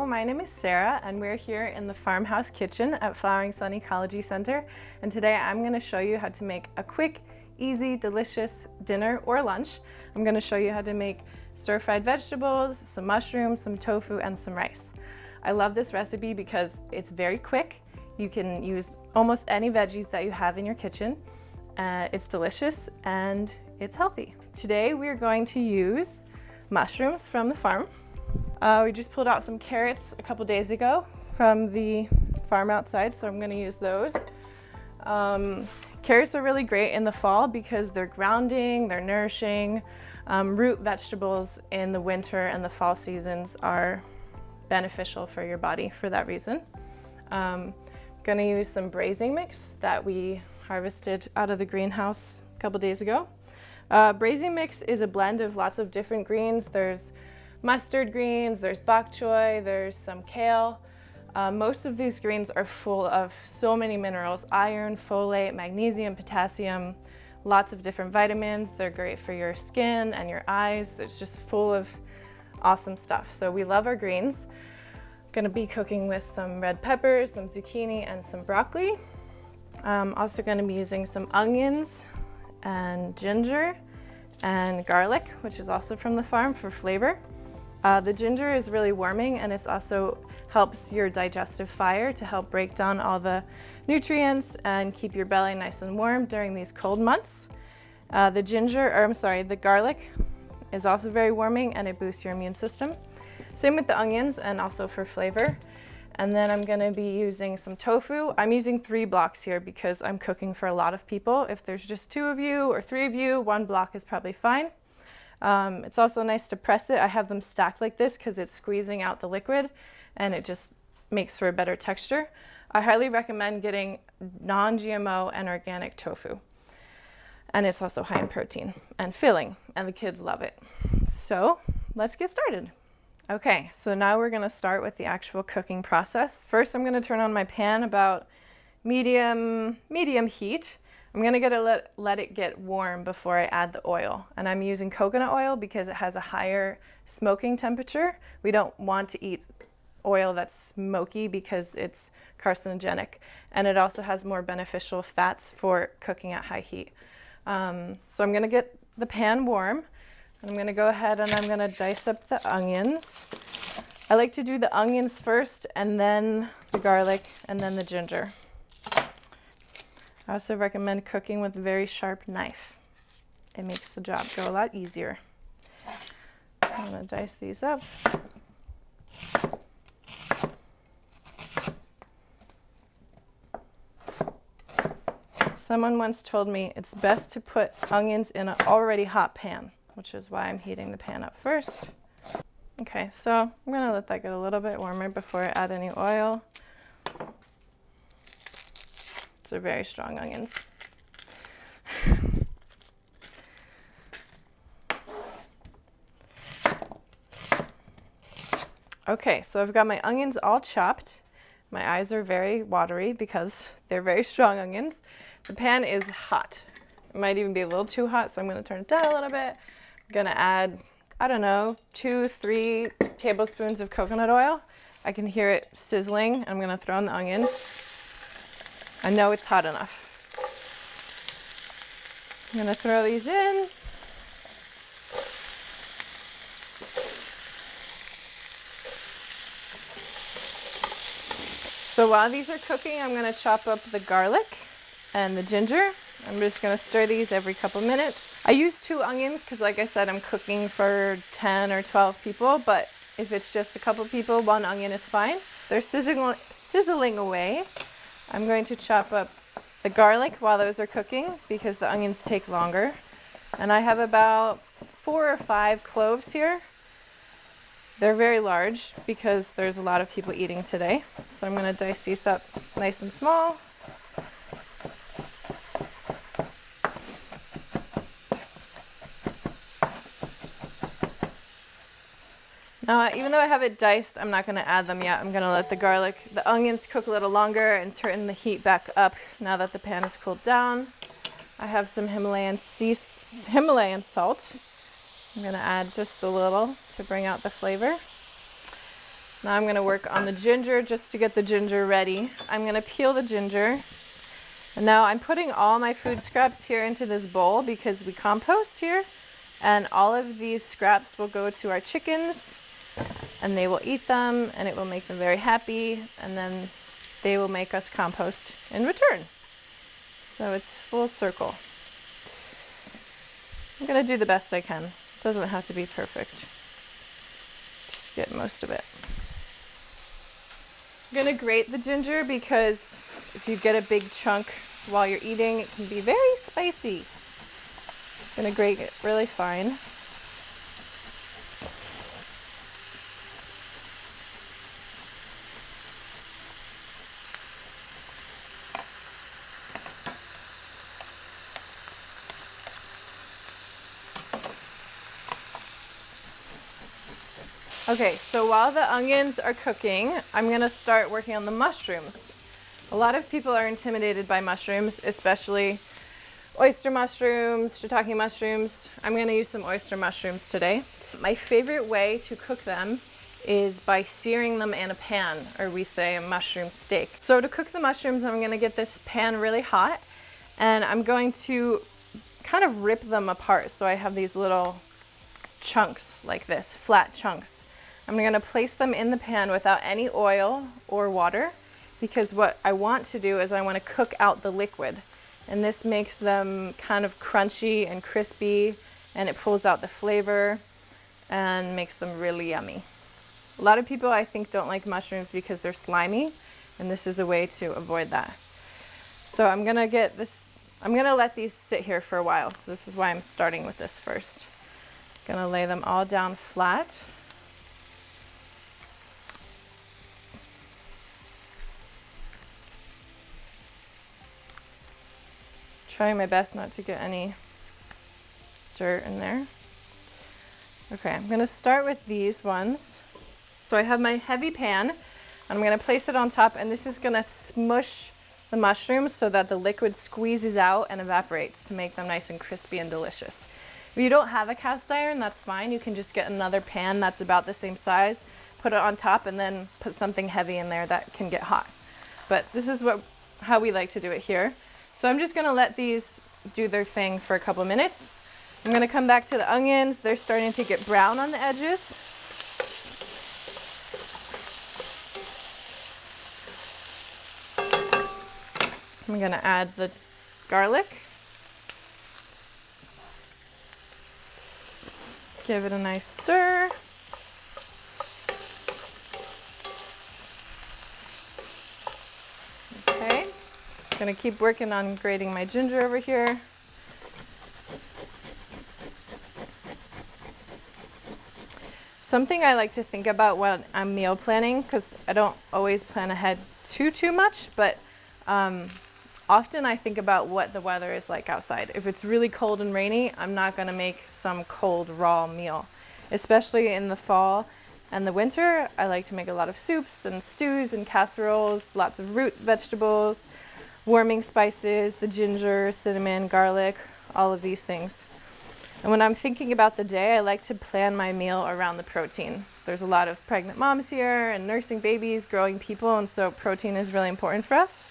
Hello, my name is Sarah and we're here in the farmhouse kitchen at Flowering Sun Ecology Center, and today I'm going to show you how to make a quick, easy, delicious dinner or lunch. I'm going to show you how to make stir-fried vegetables, some mushrooms, some tofu, and some rice. I love this recipe because it's very quick. You can use almost any veggies that you have in your kitchen. It's delicious and it's healthy. Today we're going to use mushrooms from the farm. We just pulled out some carrots a couple days ago from the farm outside, so I'm going to use those. Carrots are really great in the fall because they're grounding, they're nourishing. Root vegetables in the winter and the fall seasons are beneficial for your body for that reason. Going to use some braising mix that we harvested out of the greenhouse a couple days ago. Braising mix is a blend of lots of different greens. There's mustard greens, there's bok choy, there's some kale. Most of these greens are full of so many minerals: iron, folate, magnesium, potassium, lots of different vitamins. They're great for your skin and your eyes. It's just full of awesome stuff. So we love our greens. Gonna be cooking with some red peppers, some zucchini, and some broccoli. Also gonna be using some onions and ginger and garlic, which is also from the farm, for flavor. The ginger is really warming, and it also helps your digestive fire to help break down all the nutrients and keep your belly nice and warm during these cold months. The garlic is also very warming, and it boosts your immune system. Same with the onions, and also for flavor. And then I'm gonna be using some tofu. I'm using 3 blocks here because I'm cooking for a lot of people. If there's just 2 of you or 3 of you, 1 block is probably fine. It's also nice to press it. I have them stacked like this because it's squeezing out the liquid and it just makes for a better texture. I highly recommend getting non-GMO and organic tofu. And it's also high in protein and filling, and the kids love it. So let's get started. Okay, so now we're gonna start with the actual cooking process. First, I'm gonna turn on my pan about medium heat. I'm gonna let it get warm before I add the oil. And I'm using coconut oil because it has a higher smoking temperature. We don't want to eat oil that's smoky because it's carcinogenic. And it also has more beneficial fats for cooking at high heat. So I'm gonna get the pan warm. And I'm gonna go ahead and I'm gonna dice up the onions. I like to do the onions first, and then the garlic, and then the ginger. I also recommend cooking with a very sharp knife. It makes the job go a lot easier. I'm gonna dice these up. Someone once told me it's best to put onions in an already hot pan, which is why I'm heating the pan up first. Okay, so I'm gonna let that get a little bit warmer before I add any oil. These are very strong onions. Okay, so I've got my onions all chopped. My eyes are very watery because they're very strong onions. The pan is hot. It might even be a little too hot, so I'm gonna turn it down a little bit. I'm gonna add, I don't know, 2-3 tablespoons of coconut oil. I can hear it sizzling. I'm gonna throw in the onions. I know it's hot enough. I'm gonna throw these in. So while these are cooking, I'm gonna chop up the garlic and the ginger. I'm just gonna stir these every couple minutes. I use 2 onions because, like I said, I'm cooking for 10 or 12 people, but if it's just a couple people, 1 onion is fine. They're sizzling away. I'm going to chop up the garlic while those are cooking because the onions take longer. And I have about 4 or 5 cloves here. They're very large because there's a lot of people eating today. So I'm going to dice these up nice and small. Now, even though I have it diced, I'm not going to add them yet. I'm going to let the onions cook a little longer and turn the heat back up now that the pan is cooled down. I have some Himalayan salt. I'm going to add just a little to bring out the flavor. Now I'm gonna work on the ginger just to get the ginger ready. I'm gonna peel the ginger. And now I'm putting all my food scraps here into this bowl because we compost here. And all of these scraps will go to our chickens and they will eat them and it will make them very happy. And then they will make us compost in return. So it's full circle. I'm gonna do the best I can. It doesn't have to be perfect. Just get most of it. I'm gonna grate the ginger because if you get a big chunk while you're eating, it can be very spicy. I'm gonna grate it really fine. Okay, so while the onions are cooking, I'm gonna start working on the mushrooms. A lot of people are intimidated by mushrooms, especially oyster mushrooms, shiitake mushrooms. I'm gonna use some oyster mushrooms today. My favorite way to cook them is by searing them in a pan, or we say a mushroom steak. So to cook the mushrooms, I'm gonna get this pan really hot, and I'm going to kind of rip them apart. So I have these little chunks like this, flat chunks. I'm gonna place them in the pan without any oil or water, because what I want to do is I want to cook out the liquid. And this makes them kind of crunchy and crispy, and it pulls out the flavor and makes them really yummy. A lot of people, I think, don't like mushrooms because they're slimy, and this is a way to avoid that. So I'm gonna let these sit here for a while. So this is why I'm starting with this first. Gonna lay them all down flat. Trying my best not to get any dirt in there. Okay, I'm gonna start with these ones. So I have my heavy pan, and I'm gonna place it on top, and this is gonna smush the mushrooms so that the liquid squeezes out and evaporates to make them nice and crispy and delicious. If you don't have a cast iron, that's fine. You can just get another pan that's about the same size, put it on top, and then put something heavy in there that can get hot. But this is how we like to do it here. So I'm just gonna let these do their thing for a couple of minutes. I'm gonna come back to the onions. They're starting to get brown on the edges. I'm gonna add the garlic. Give it a nice stir. Okay, I'm gonna keep working on grating my ginger over here. Something I like to think about when I'm meal planning, because I don't always plan ahead too much, but often I think about what the weather is like outside. If it's really cold and rainy, I'm not gonna make some cold raw meal. Especially in the fall and the winter, I like to make a lot of soups and stews and casseroles, lots of root vegetables, warming spices, the ginger, cinnamon, garlic, all of these things. And when I'm thinking about the day, I like to plan my meal around the protein. There's a lot of pregnant moms here and nursing babies, growing people, and so protein is really important for us.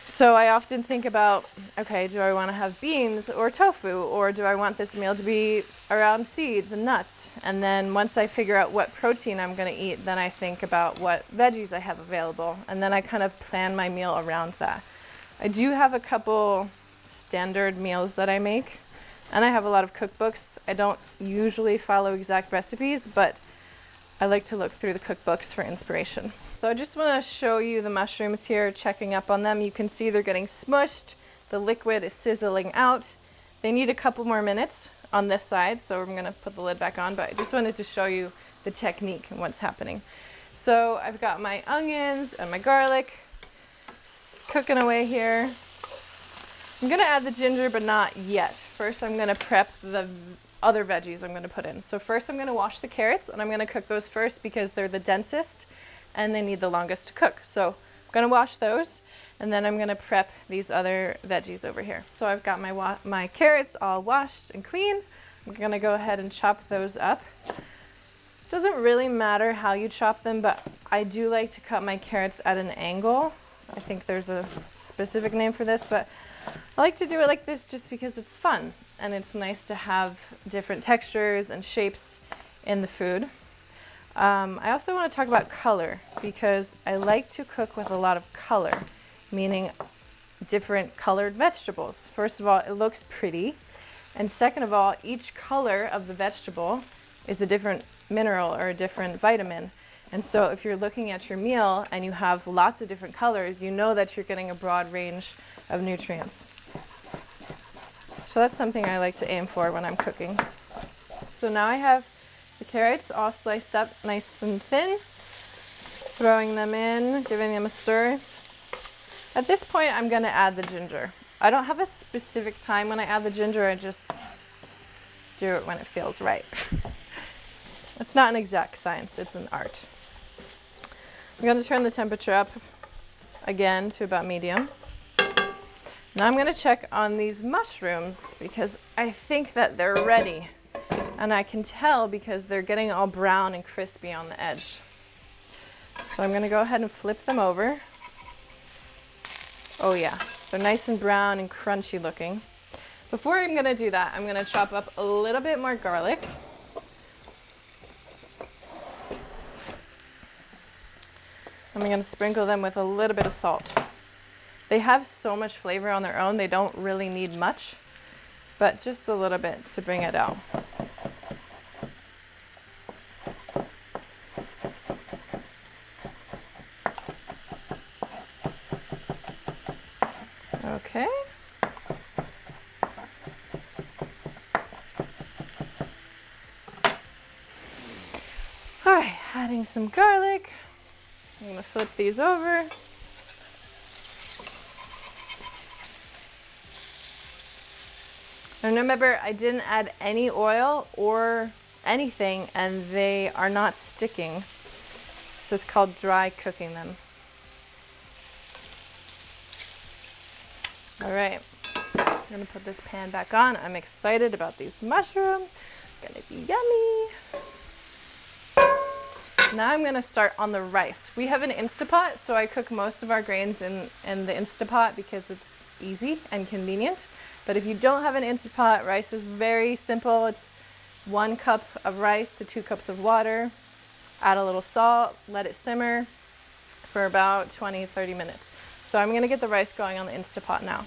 So I often think about, okay, do I want to have beans or tofu, or do I want this meal to be around seeds and nuts? And then once I figure out what protein I'm going to eat, then I think about what veggies I have available, and then I kind of plan my meal around that. I do have a couple standard meals that I make, and I have a lot of cookbooks. I don't usually follow exact recipes, but I like to look through the cookbooks for inspiration. So I just want to show you the mushrooms here, checking up on them. You can see they're getting smushed. The liquid is sizzling out. They need a couple more minutes on this side, so I'm going to put the lid back on, but I just wanted to show you the technique and what's happening. So I've got my onions and my garlic cooking away here. I'm going to add the ginger, but not yet. First, I'm going to prep the other veggies I'm going to put in. So first I'm going to wash the carrots, and I'm going to cook those first because they're the densest and they need the longest to cook. So I'm going to wash those, and then I'm going to prep these other veggies over here. So I've got my carrots all washed and clean. I'm going to go ahead and chop those up. Doesn't really matter how you chop them, but I do like to cut my carrots at an angle. I think there's a specific name for this, but I like to do it like this just because it's fun and it's nice to have different textures and shapes in the food. I also want to talk about color because I like to cook with a lot of color, meaning different colored vegetables. First of all, it looks pretty. And second of all, each color of the vegetable is a different mineral or a different vitamin. And so if you're looking at your meal and you have lots of different colors, you know that you're getting a broad range of nutrients. So that's something I like to aim for when I'm cooking. So now I have the carrots all sliced up nice and thin, throwing them in, giving them a stir. At this point, I'm going to add the ginger. I don't have a specific time when I add the ginger, I just do it when it feels right. It's not an exact science, it's an art. I'm going to turn the temperature up again to about medium. Now I'm going to check on these mushrooms because I think that they're ready. And I can tell because they're getting all brown and crispy on the edge. So I'm going to go ahead and flip them over. Oh yeah, they're nice and brown and crunchy looking. Before I'm going to do that, I'm going to chop up a little bit more garlic. I'm going to sprinkle them with a little bit of salt. They have so much flavor on their own, they don't really need much, but just a little bit to bring it out. Okay. All right, adding some garlic. I'm going to flip these over. And remember, I didn't add any oil or anything, and they are not sticking. So it's called dry cooking them. All right, I'm gonna put this pan back on. I'm excited about these mushrooms. Gonna be yummy. Now I'm gonna start on the rice. We have an Instapot, so I cook most of our grains in the Instapot because it's easy and convenient. But if you don't have an Instapot, rice is very simple. It's 1 cup of rice to 2 cups of water. Add a little salt, let it simmer for about 20-30 minutes. So I'm gonna get the rice going on the Instapot now.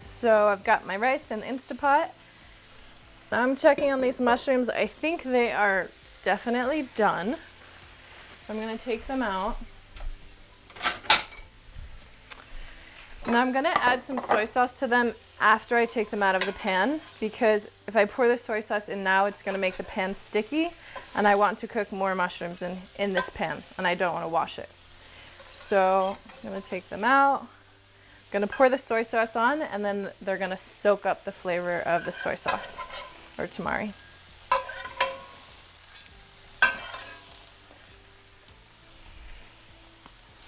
So I've got my rice in the Instapot. Now I'm checking on these mushrooms. I think they are definitely done. I'm gonna take them out. Now I'm gonna add some soy sauce to them after I take them out of the pan, because if I pour the soy sauce in now, it's gonna make the pan sticky, and I want to cook more mushrooms in this pan, and I don't wanna wash it. So I'm gonna take them out. Gonna pour the soy sauce on, and then they're gonna soak up the flavor of the soy sauce or tamari.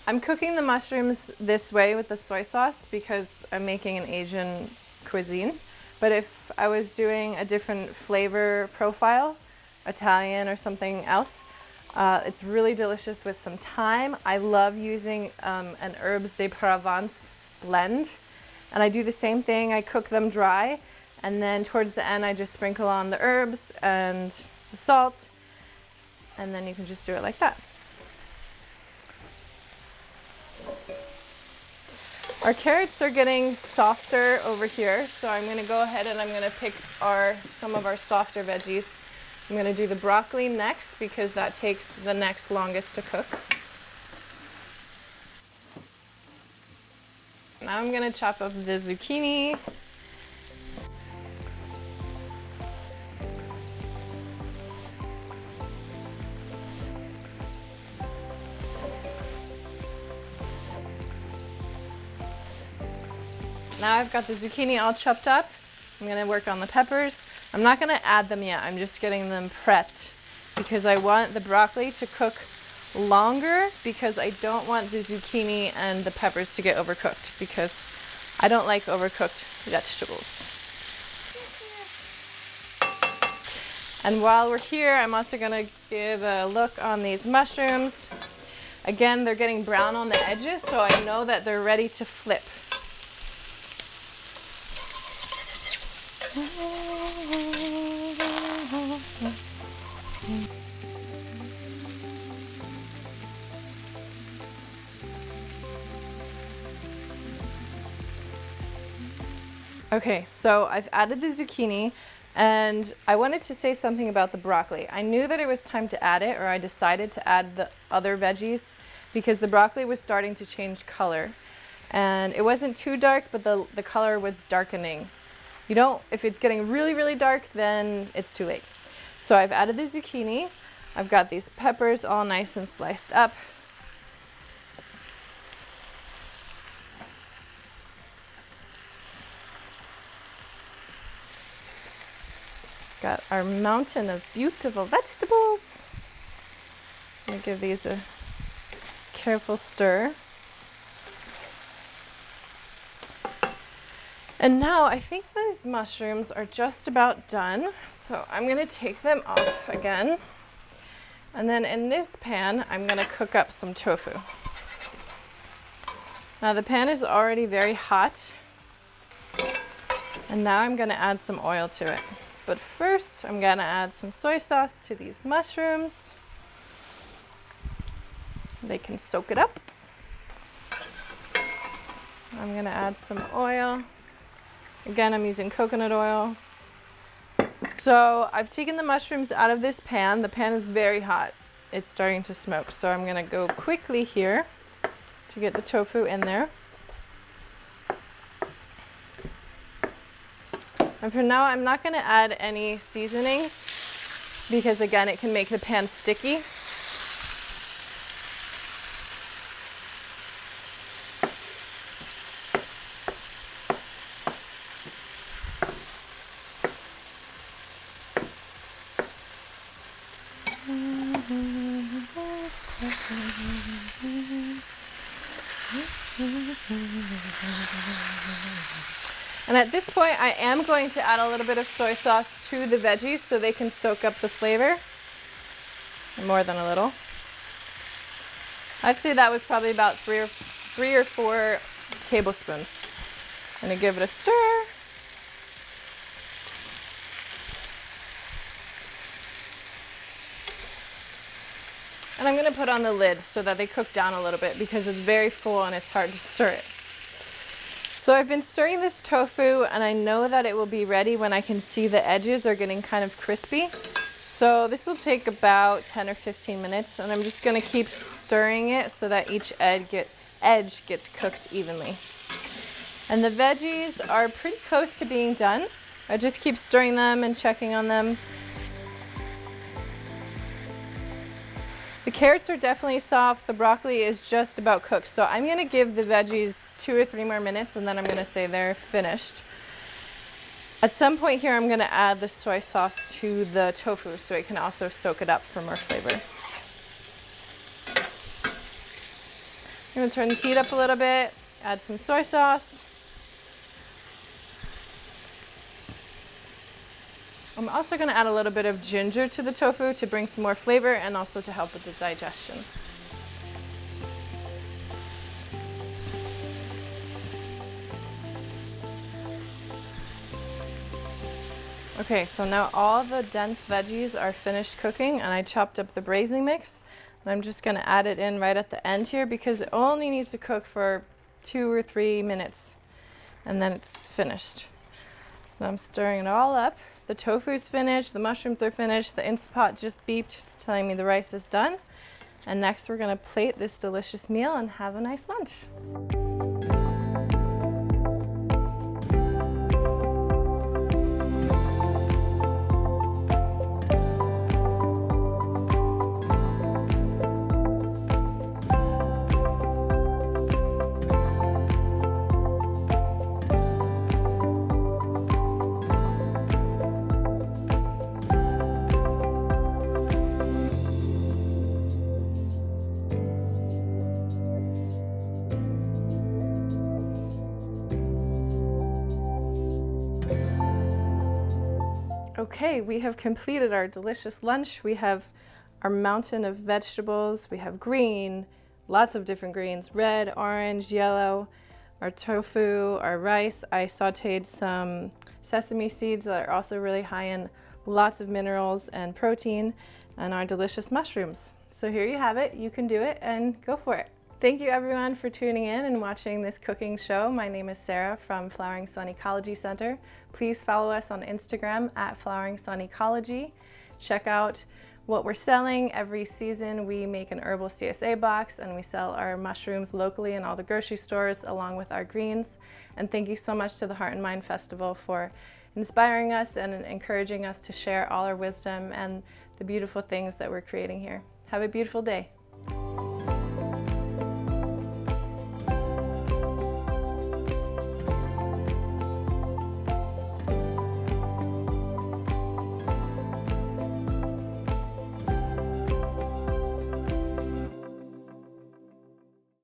I'm cooking the mushrooms this way with the soy sauce because I'm making an Asian cuisine. But if I was doing a different flavor profile, Italian or something else, it's really delicious with some thyme. I love using an herbes de Provence blend, and I do the same thing. I cook them dry, and then towards the end I just sprinkle on the herbs and the salt, and then you can just do it like that. Our carrots are getting softer over here, so I'm going to go ahead and I'm going to pick some of our softer veggies. I'm going to do the broccoli next because that takes the next longest to cook. Now I'm going to chop up the zucchini. Now I've got the zucchini all chopped up. I'm going to work on the peppers. I'm not gonna add them yet. I'm just getting them prepped because I want the broccoli to cook longer because I don't want the zucchini and the peppers to get overcooked because I don't like overcooked vegetables. And while we're here, I'm also gonna give a look on these mushrooms. Again, they're getting brown on the edges, so I know that they're ready to flip. Okay, so I've added the zucchini. And I wanted to say something about the broccoli. I knew that it was time to add it, or I decided to add the other veggies because the broccoli was starting to change color. And it wasn't too dark, but the color was darkening. You don't, if it's getting really, really dark, then it's too late. So I've added the zucchini. I've got these peppers all nice and sliced up. Got our mountain of beautiful vegetables. I'm gonna give these a careful stir. And now I think these mushrooms are just about done. So I'm gonna take them off again. And then in this pan, I'm gonna cook up some tofu. Now the pan is already very hot. And now I'm gonna add some oil to it. But first, I'm gonna add some soy sauce to these mushrooms. They can soak it up. I'm gonna add some oil. Again, I'm using coconut oil. So I've taken the mushrooms out of this pan. The pan is very hot. It's starting to smoke. So I'm gonna go quickly here to get the tofu in there. And for now, I'm not gonna add any seasonings because again, it can make the pan sticky. And at this point, I am going to add a little bit of soy sauce to the veggies so they can soak up the flavor. More than a little. I'd say that was probably about three or four tablespoons. I'm gonna give it a stir. And I'm gonna put on the lid so that they cook down a little bit because it's very full and it's hard to stir it. So I've been stirring this tofu and I know that it will be ready when I can see the edges are getting kind of crispy. So this will take about 10 or 15 minutes and I'm just gonna keep stirring it so that each edge gets cooked evenly. And the veggies are pretty close to being done. I just keep stirring them and checking on them. The carrots are definitely soft. The broccoli is just about cooked. So I'm gonna give the veggies 2 or 3 more minutes and then I'm gonna say they're finished. At some point here, I'm gonna add the soy sauce to the tofu so it can also soak it up for more flavor. I'm gonna turn the heat up a little bit, add some soy sauce. I'm also gonna add a little bit of ginger to the tofu to bring some more flavor and also to help with the digestion. Okay, so now all the dense veggies are finished cooking and I chopped up the braising mix. And I'm just gonna add it in right at the end here because it only needs to cook for 2 or 3 minutes and then it's finished. So now I'm stirring it all up. The tofu's finished, the mushrooms are finished, the Instant Pot just beeped, it's telling me the rice is done. And next we're gonna plate this delicious meal and have a nice lunch. Okay, we have completed our delicious lunch. We have our mountain of vegetables. We have green, lots of different greens, red, orange, yellow, our tofu, our rice. I sauteed some sesame seeds that are also really high in lots of minerals and protein, and our delicious mushrooms. So here you have it. You can do it and go for it. Thank you everyone for tuning in and watching this cooking show. My name is Sarah from Flowering Sun Ecology Center. Please follow us on Instagram at Flowering Sun Ecology. Check out what we're selling. Every season we make an herbal CSA box and we sell our mushrooms locally in all the grocery stores along with our greens. And thank you so much to the Heart and Mind Festival for inspiring us and encouraging us to share all our wisdom and the beautiful things that we're creating here. Have a beautiful day.